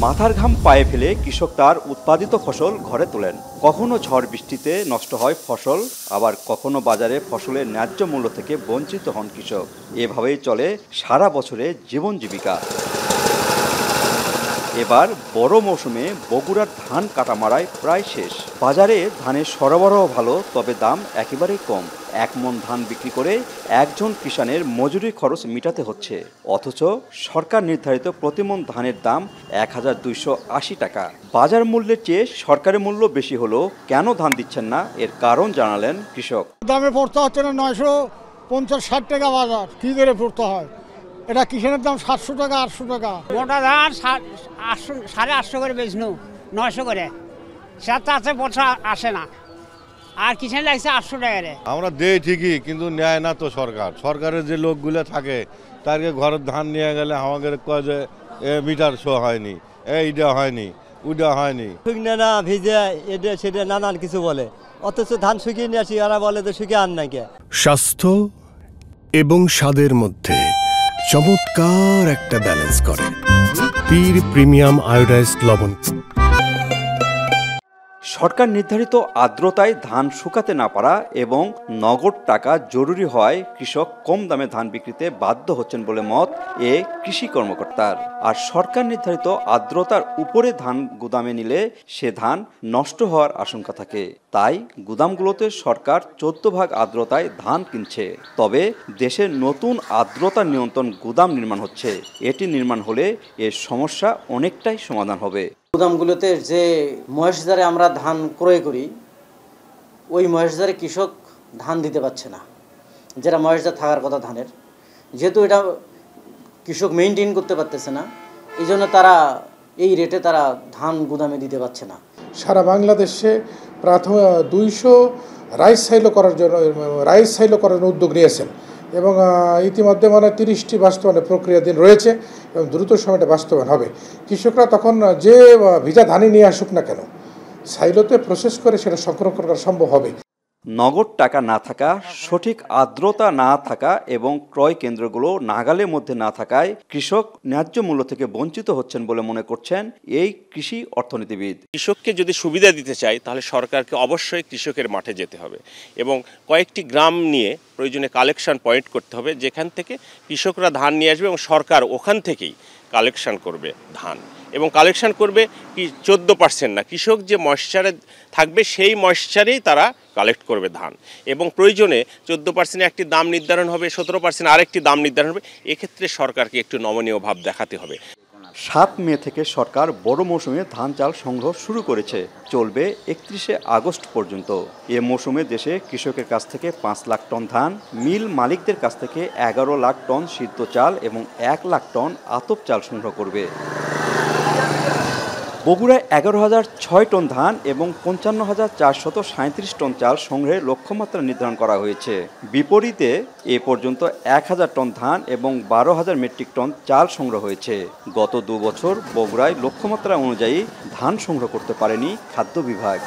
মাথার ঘাম পায়ে ফেলে কৃষক তার উৎপাদিত ফসল ঘরে তোলেন। কখনো ঝড় বৃষ্টিতে নষ্ট হয় ফসল, আবার কখনো বাজারে ফসলের ন্যায্য মূল্য থেকে বঞ্চিত হন কৃষক। এভাবেই চলে সারা বছরে জীবন জীবিকা। এবার বড় মৌসুমে বগুড়ার ধান কাটা মারায় প্রায় শেষ। বাজারে ধানের সরবরাহ ভালো, তবে দাম একেবারেই কম। 1 মণ ধান বিক্রি করে একজন কিষানের মজুরি খরচ মিটাতে হচ্ছে, অথচ সরকার নির্ধারিত প্রতি মণ ধানের দাম 1280 টাকা। বাজার মূল্যের চেয়ে সরকারি মূল্য বেশি হলেও কেন ধান দিচ্ছেন না, এর কারণ জানালেন কৃষক। দামে পড়তে হচ্ছে না 950-60 টাকা বাজার, কি করে পড়তে হয়? এটা কিষানের দাম 700 টাকা 800 টাকা। মোটা ধান 850 করে বেচনু, 900 করে, সাথে বছর আসে না। আর কিষান লাগছে 800 টাকা। আমরা দেই ঠিকই, কিন্তু নেয় না তো সরকারের যে লোকগুলো থাকে তাকে ঘরের ধান নিয়ে গেলে আমাদের কয় যে মিটার শো হয়নি, এইটা হয়নি, ওইটা হয়নি, শুকনো না ভিজে এটা সেটা নানান কিছু বলে, অথচ ধান শুকিয়ে নিয়ে আসি, ওরা বলে তো শুকিয়ে আন নাকি। স্বাস্থ্য এবং স্বাদের মধ্যে চমৎকার একটা ব্যালেন্স করে পীর প্রিমিয়াম আয়োডাইজড লবণ। সরকার নির্ধারিত আর্দ্রতায় ধান শুকাতে না পারা এবং নগদ টাকা জরুরি হওয়ায় কৃষক কম দামে ধান বিক্রিতে বাধ্য হচ্ছেন বলে মত এ কৃষি কর্মকর্তার। আর সরকার নির্ধারিত আর্দ্রতার উপরে ধান গুদামে নিলে সে ধান নষ্ট হওয়ার আশঙ্কা থাকে। তাই গুদামগুলোতে সরকার 14 ভাগ আর্দ্রতায় ধান কিনছে। তবে দেশে নতুন আর্দ্রতা নিয়ন্ত্রণ গুদাম নির্মাণ হচ্ছে। এটি নির্মাণ হলে এর সমস্যা অনেকটাই সমাধান হবে। গুদামগুলোতে যে মহেশজারে আমরা ধান ক্রয় করি, ওই মহেশজারে কৃষক ধান দিতে পারছে না, যেটা মহেশজার থাকার কথা ধানের। যেহেতু এটা কৃষক মেইনটেইন করতে পারতেছে না, এই জন্য তারা এই রেটে তারা ধান গুদামে দিতে পারছে না। সারা বাংলাদেশে প্রাথমিক 200 রাইস সাইলো করার জন্য উদ্যোগ নিয়েছেন এবং ইতিমধ্যে 30টি বাস্তবায়নের প্রক্রিয়াধীন রয়েছে এবং দ্রুত সময়টা বাস্তবায়ন হবে। কৃষকরা তখন যে ভিজা ধানই নিয়ে আসুক না কেন, সাইলোতে প্রসেস করে সেটা সংরক্ষণ করা সম্ভব হবে। নগদ টাকা না থাকা, সঠিক আর্দ্রতা না থাকা এবং ক্রয় কেন্দ্রগুলো নাগালের মধ্যে না থাকায় কৃষক ন্যায্য মূল্য থেকে বঞ্চিত হচ্ছেন বলে মনে করছেন এই কৃষি অর্থনীতিবিদ। কৃষককে যদি সুবিধা দিতে চাই, তাহলে সরকারকে অবশ্যই কৃষকের মাঠে যেতে হবে এবং কয়েকটি গ্রাম নিয়ে প্রয়োজনে কালেকশন পয়েন্ট করতে হবে, যেখান থেকে কৃষকরা ধান নিয়ে আসবে এবং সরকার ওখান থেকেই কালেকশন করবে ধান। এবং কালেকশন করবে কি 14% না, কৃষক যে ময়েশ্চারে থাকবে সেই ময়েশ্চারেই তারা কালেক্ট করবে ধান। এবং প্রয়োজনে 14% একটি দাম নির্ধারণ হবে, 17% আরেকটি দাম নির্ধারণ হবে। এক্ষেত্রে সরকারকে একটু নমনীয় ভাব দেখাতে হবে। 7 মে থেকে সরকার বড় মৌসুমে ধান চাল সংগ্রহ শুরু করেছে, চলবে 31 আগস্ট পর্যন্ত। এ মৌসুমে দেশে কৃষকের কাছ থেকে 5 লাখ টন ধান, মিল মালিকদের কাছ থেকে 11 লাখ টন সিদ্ধ চাল এবং 1 লাখ টন আতপ চাল সংগ্রহ করবে। বগুড়ায় 11,006 টন ধান এবং 55,437 টন চাল সংগ্রহের লক্ষ্যমাত্রা নির্ধারণ করা হয়েছে। বিপরীতে এ পর্যন্ত 1,000 টন ধান এবং 12,000 মেট্রিক টন চাল সংগ্রহ হয়েছে। গত 2 বছর বগুড়ায় লক্ষ্যমাত্রা অনুযায়ী ধান সংগ্রহ করতে পারেনি খাদ্য বিভাগ।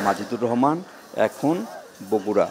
মাজিদুর রহমান, এখন বগুড়া।